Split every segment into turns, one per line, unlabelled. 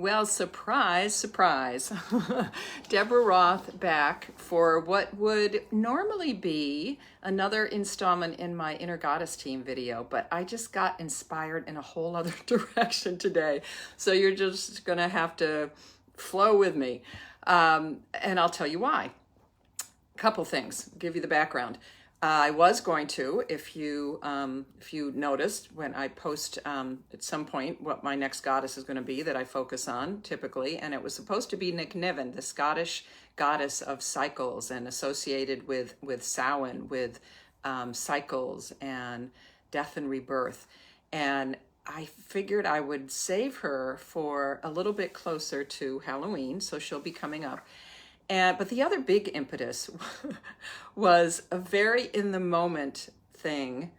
Well, surprise, surprise. Deborah Roth back for what would normally be another installment in my Inner Goddess Team video, but I just got inspired in a whole other direction today. So you're just gonna have to flow with me. And I'll tell you why. A couple things, give you the background. I was going to, if you noticed, when I post at some point what my next goddess is going to be that I focus on typically, and it was supposed to be Nick Niven, the Scottish goddess of cycles and associated with Samhain, with cycles and death and rebirth. And I figured I would save her for a little bit closer to Halloween, so she'll be coming up. But the other big impetus was a very in the moment thing,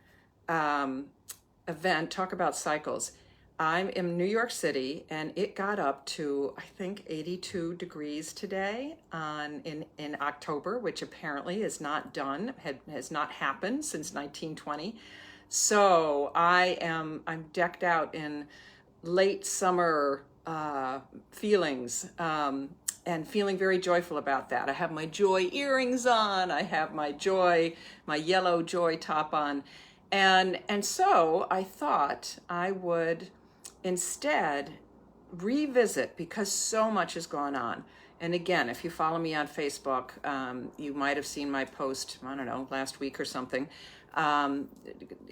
event, talk about cycles. I'm in New York City and it got up to, I think, 82 degrees today in October, which apparently is not done, has not happened since 1920. So I'm decked out in late summer feelings, and feeling very joyful about that. I have my joy earrings on, I have my yellow joy top on. And so I thought I would instead revisit, because so much has gone on. And again, if you follow me on Facebook, you might have seen my post, I don't know, last week or something,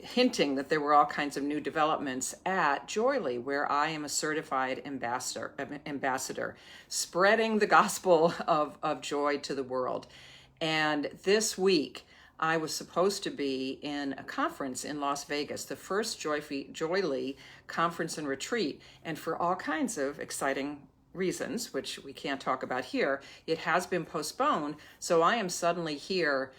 hinting that there were all kinds of new developments at JOYELY, where I am a certified ambassador, spreading the gospel of joy to the world. And this week, I was supposed to be in a conference in Las Vegas, the first JOYELY conference and retreat, and for all kinds of exciting reasons, which we can't talk about here, it has been postponed. So I am suddenly here.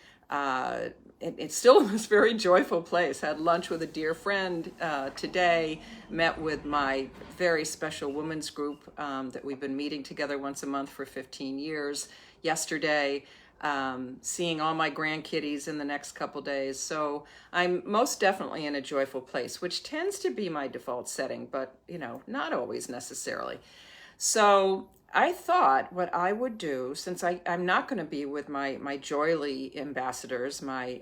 It's still this very joyful place. Had lunch with a dear friend today, met with my very special women's group that we've been meeting together once a month for 15 years yesterday, seeing all my grandkitties in the next couple days. So I'm most definitely in a joyful place, which tends to be my default setting, but not always necessarily. So I thought what I would do, since I'm not going to be with my JOYELY ambassadors, my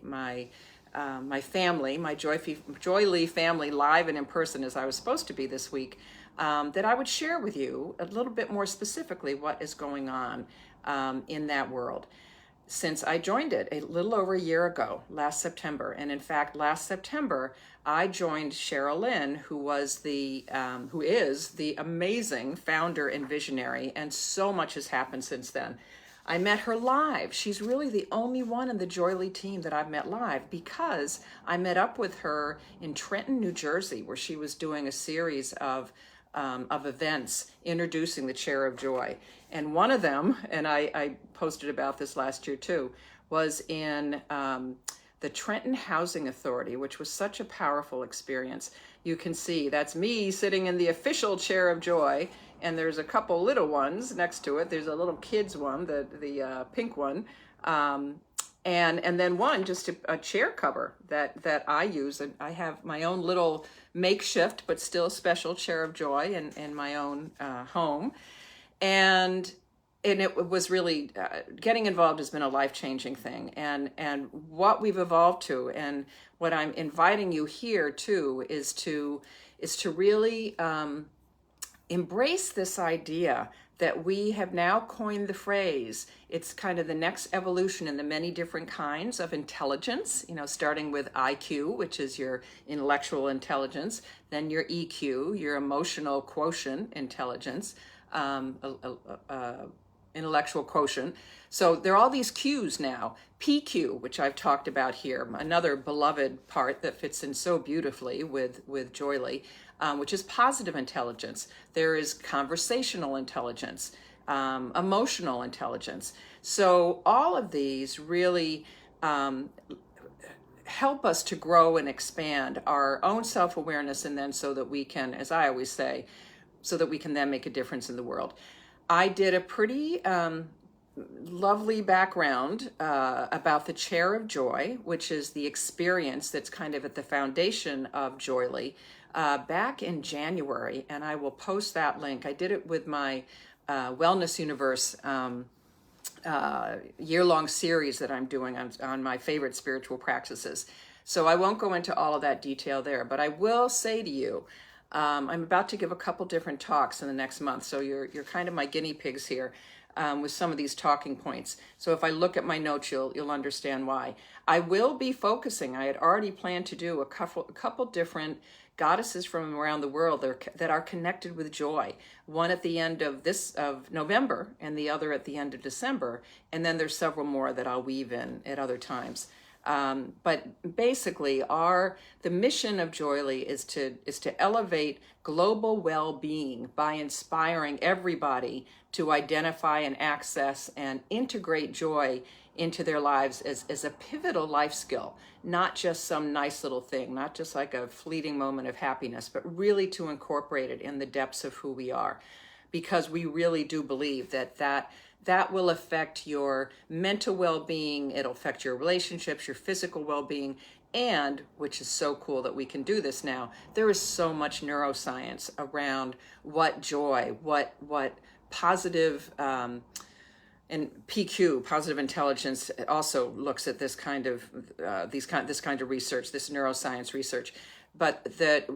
family, my JOYELY family live and in person as I was supposed to be this week, that I would share with you a little bit more specifically what is going on in that world. Since I joined it a little over a year ago, last September, and in fact, last September, I joined Cheryl Lynn, who is the amazing founder and visionary, and so much has happened since then. I met her live. She's really the only one in the JOYELY team that I've met live, because I met up with her in Trenton, New Jersey, where she was doing a series of events introducing the Chair of Joy. And one of them, and I posted about this last year too, was in the Trenton Housing Authority, which was such a powerful experience. You can see that's me sitting in the official Chair of Joy, and there's a couple little ones next to it. There's a little kids one, the pink one, and then one, just a chair cover that I use. And I have my own little makeshift but still special Chair of Joy in my own home. And it was really, getting involved has been a life-changing thing. And what we've evolved to, and what I'm inviting you here to, is to really embrace this idea that we have now coined the phrase. It's kind of the next evolution in the many different kinds of intelligence, starting with IQ, which is your intellectual intelligence, then your EQ, your emotional quotient intelligence, intellectual quotient. So there are all these Qs now. PQ, which I've talked about here, another beloved part that fits in so beautifully with JOYELY, which is positive intelligence. There is conversational intelligence, emotional intelligence. So all of these really help us to grow and expand our own self-awareness, and then so that we can, as I always say, so that we can then make a difference in the world. I did a pretty lovely background about the Chair of Joy, which is the experience that's kind of at the foundation of JOYELY, back in January, and I will post that link. I did it with my Wellness Universe year-long series that I'm doing on my favorite spiritual practices. So I won't go into all of that detail there, but I will say to you, I'm about to give a couple different talks in the next month, so you're kind of my guinea pigs here with some of these talking points. So if I look at my notes, you'll understand why. I will be focusing. I had already planned to do a couple different goddesses from around the world that are connected with joy. One at the end of November and the other at the end of December, and then there's several more that I'll weave in at other times. But basically, the mission of JOYELY is to elevate global well-being by inspiring everybody to identify and access and integrate joy into their lives as a pivotal life skill, not just some nice little thing, not just like a fleeting moment of happiness, but really to incorporate it in the depths of who we are, because we really do believe that will affect your mental well-being, it'll affect your relationships, your physical well-being, and, which is so cool that we can do this now, there is so much neuroscience around what joy, what positive, and PQ, positive intelligence, also looks at this kind of research, this neuroscience research. But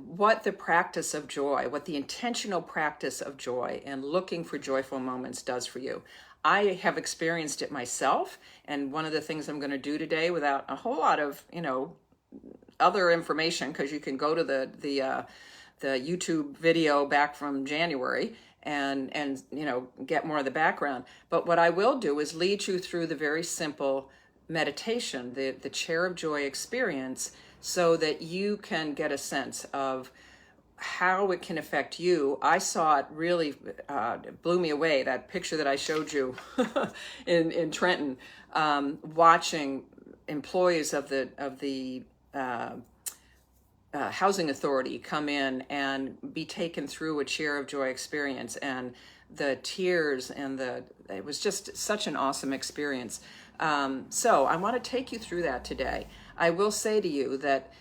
what the practice of joy, what the intentional practice of joy and looking for joyful moments does for you. I have experienced it myself, and one of the things I'm going to do today, without a whole lot of other information, because you can go to the YouTube video back from January and get more of the background. But what I will do is lead you through the very simple meditation, the chair of joy experience, so that you can get a sense of how it can affect you. I saw it really, it blew me away, that picture that I showed you in Trenton, watching employees of the housing authority come in and be taken through a chair of joy experience, and the tears and it was just such an awesome experience. So I want to take you through that today. I will say to you that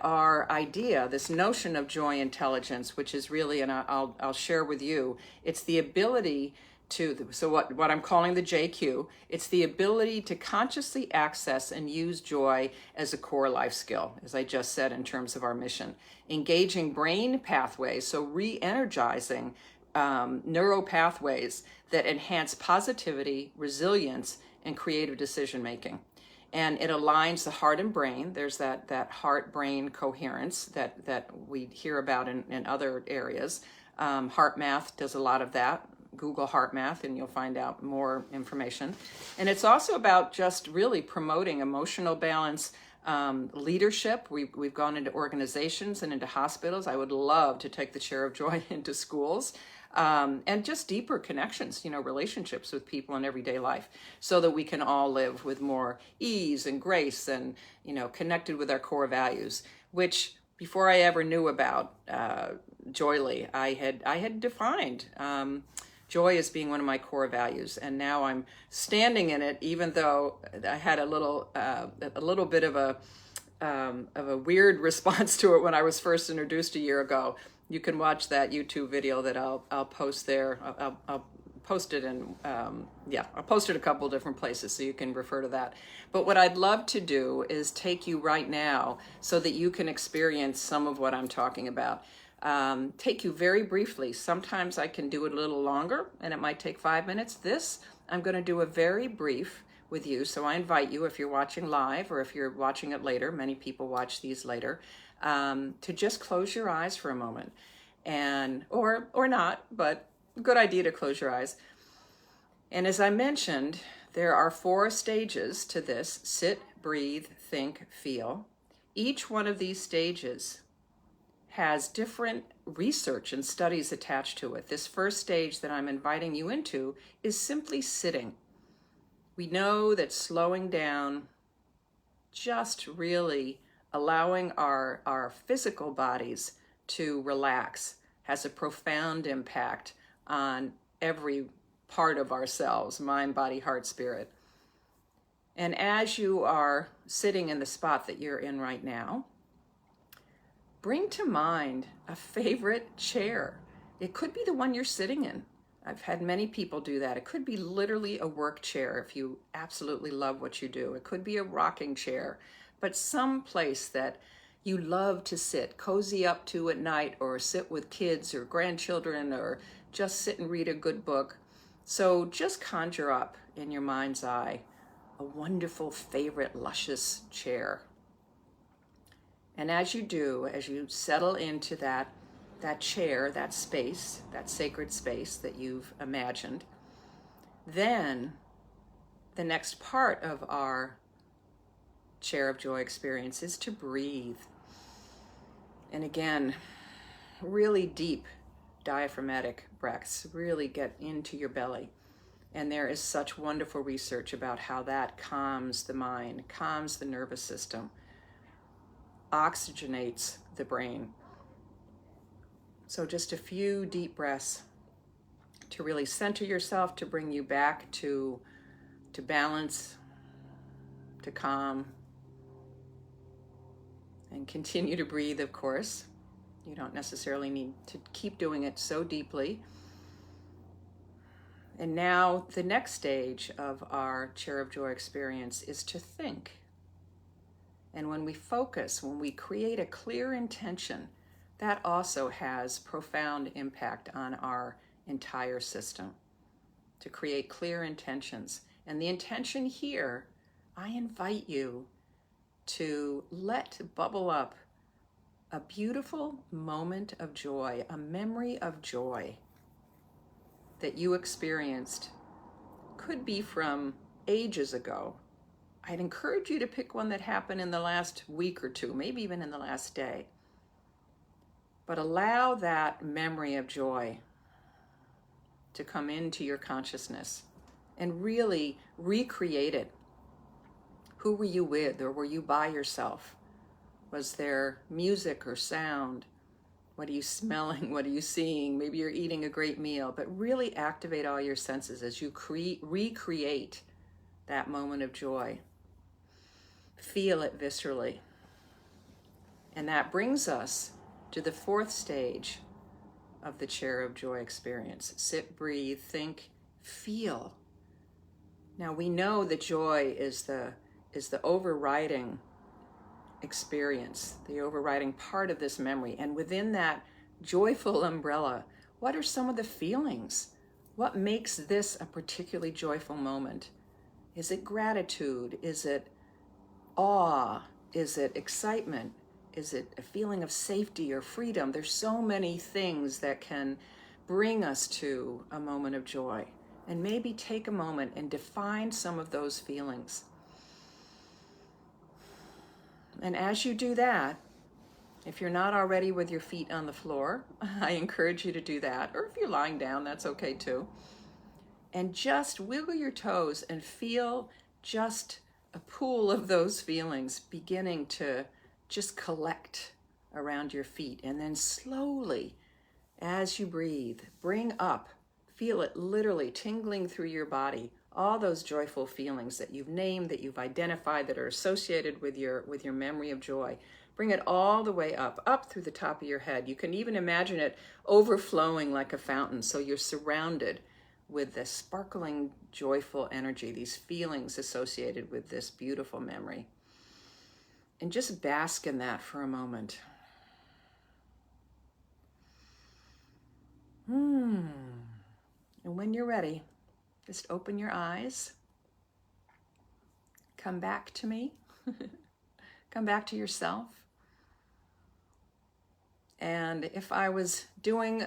our idea, this notion of joy intelligence, which is really, and I'll share with you, it's the ability to, so what I'm calling the JQ, it's the ability to consciously access and use joy as a core life skill, as I just said in terms of our mission. Engaging brain pathways, so re-energizing neural pathways that enhance positivity, resilience, and creative decision making. And it aligns the heart and brain. There's that heart-brain coherence that we hear about in other areas. Heart Math does a lot of that. Google Heart Math and you'll find out more information. And it's also about just really promoting emotional balance, leadership. We've gone into organizations and into hospitals. I would love to take the chair of joy into schools. And just deeper connections, relationships with people in everyday life, so that we can all live with more ease and grace and, connected with our core values, which before I ever knew about JOYELY, I had defined joy as being one of my core values. And now I'm standing in it, even though I had a little bit of a weird response to it when I was first introduced a year ago. You can watch that YouTube video that I'll post there. I'll post it in, I'll post it a couple different places so you can refer to that. But what I'd love to do is take you right now so that you can experience some of what I'm talking about. Take you very briefly. Sometimes I can do it a little longer and it might take 5 minutes. This, I'm going to do a very brief with you. So I invite you, if you're watching live or if you're watching it later, many people watch these later, to just close your eyes for a moment, and or not, but good idea to close your eyes. And as I mentioned, there are 4 stages to this: sit, breathe, think, feel. Each one of these stages has different research and studies attached to it. This first stage that I'm inviting you into is simply sitting. We know that slowing down, just really allowing our physical bodies to relax, has a profound impact on every part of ourselves: mind, body, heart, spirit. And as you are sitting in the spot that you're in right now, bring to mind a favorite chair. It could be the one you're sitting in. I've had many people do that. It could be literally a work chair if you absolutely love what you do. It could be a rocking chair, but some place that you love to sit, cozy up to at night, or sit with kids or grandchildren, or just sit and read a good book. So just conjure up in your mind's eye a wonderful, favorite, luscious chair. And as you do, as you settle into that chair, that space, that sacred space that you've imagined, then the next part of our chair of joy experience is to breathe. And again, really deep diaphragmatic breaths, really get into your belly. And there is such wonderful research about how that calms the mind, calms the nervous system, oxygenates the brain. So just a few deep breaths to really center yourself, to bring you back to balance, to calm. And continue to breathe, of course. You don't necessarily need to keep doing it so deeply. And now the next stage of our chair of joy experience is to think. And when we focus, when we create a clear intention, that also has profound impact on our entire system. To create clear intentions. And the intention here, I invite you to let bubble up a beautiful moment of joy, a memory of joy that you experienced. Could be from ages ago. I'd encourage you to pick one that happened in the last week or two, maybe even in the last day. But allow that memory of joy to come into your consciousness and really recreate it. Who were you with, or were you by yourself? Was there music or sound? What are you smelling? What are you seeing? Maybe you're eating a great meal, but really activate all your senses as you recreate that moment of joy. Feel it viscerally. And that brings us to the fourth stage of the chair of joy experience. Sit, breathe, think, feel. Now we know that joy is the overriding experience, the overriding part of this memory. And within that joyful umbrella, what are some of the feelings? What makes this a particularly joyful moment? Is it gratitude? Is it awe? Is it excitement? Is it a feeling of safety or freedom? There's so many things that can bring us to a moment of joy. And maybe take a moment and define some of those feelings. And as you do that, if you're not already with your feet on the floor, I encourage you to do that. Or if you're lying down, that's okay too. And just wiggle your toes and feel just a pool of those feelings beginning to just collect around your feet. And then slowly, as you breathe, bring up, feel it literally tingling through your body, all those joyful feelings that you've named, that you've identified, that are associated with your memory of joy. Bring it all the way up through the top of your head. You can even imagine it overflowing like a fountain, so you're surrounded with this sparkling, joyful energy, these feelings associated with this beautiful memory. And just bask in that for a moment. And when you're ready, just open your eyes. Come back to me. Come back to yourself. And if I was doing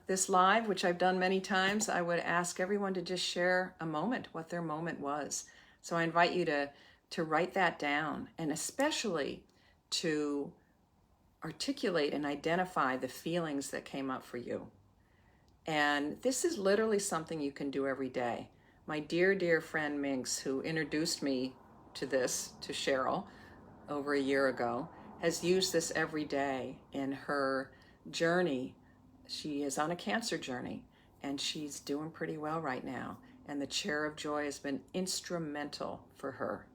this live, which I've done many times, I would ask everyone to just share a moment, what their moment was. So I invite you to write that down, and especially to articulate and identify the feelings that came up for you. And this is literally something you can do every day. My dear, dear friend Minx, who introduced me to this, to Cheryl, over a year ago, has used this every day in her journey. She is on a cancer journey, and she's doing pretty well right now. And the chair of joy has been instrumental for her.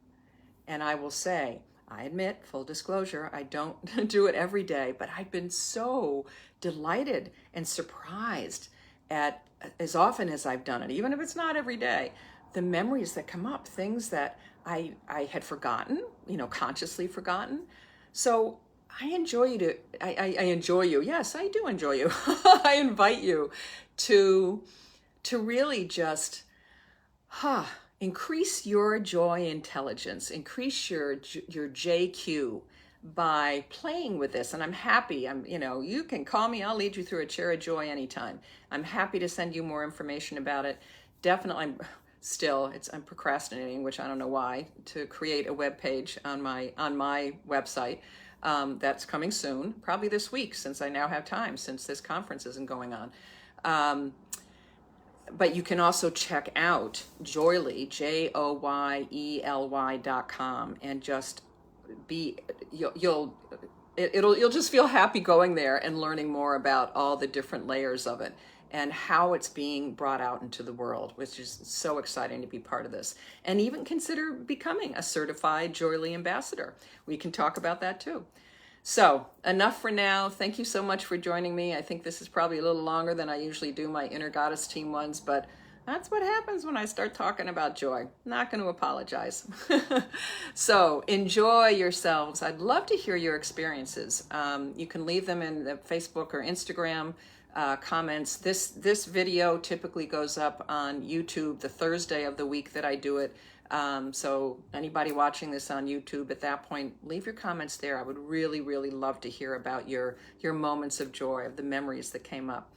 And I will say, I admit, full disclosure, I don't do it every day, but I've been so delighted and surprised at, as often as I've done it, even if it's not every day, the memories that come up, things that I had forgotten, consciously forgotten. So I enjoy you to, I enjoy you. Yes, I do enjoy you. I invite you to really just, increase your joy intelligence, increase your JQ by playing with this. And I'm happy. You can call me. I'll lead you through a chair of joy anytime. I'm happy to send you more information about it. Definitely, I'm procrastinating, which I don't know why, to create a web page on my website. That's coming soon, probably this week, since I now have time, since this conference isn't going on. But you can also check out JOYELY, JOYELY.com, and just you'll just feel happy going there and learning more about all the different layers of it and how it's being brought out into the world, which is so exciting to be part of this. And even consider becoming a certified JOYELY ambassador. We can talk about that too. So enough for now. Thank you so much for joining me. I think this is probably a little longer than I usually do my Inner Goddess team ones, but that's what happens when I start talking about joy. Not going to apologize. So enjoy yourselves. I'd love to hear your experiences. You can leave them in the Facebook or Instagram comments. This video typically goes up on YouTube the Thursday of the week that I do it. So anybody watching this on YouTube at that point, leave your comments there. I would really, really love to hear about your moments of joy, of the memories that came up.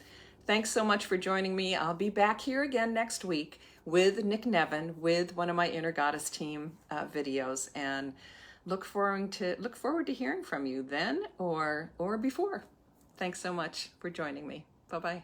Thanks so much for joining me. I'll be back here again next week with Nick Nevin, with one of my Inner Goddess team videos, and look forward to hearing from you then or before. Thanks so much for joining me. Bye-bye.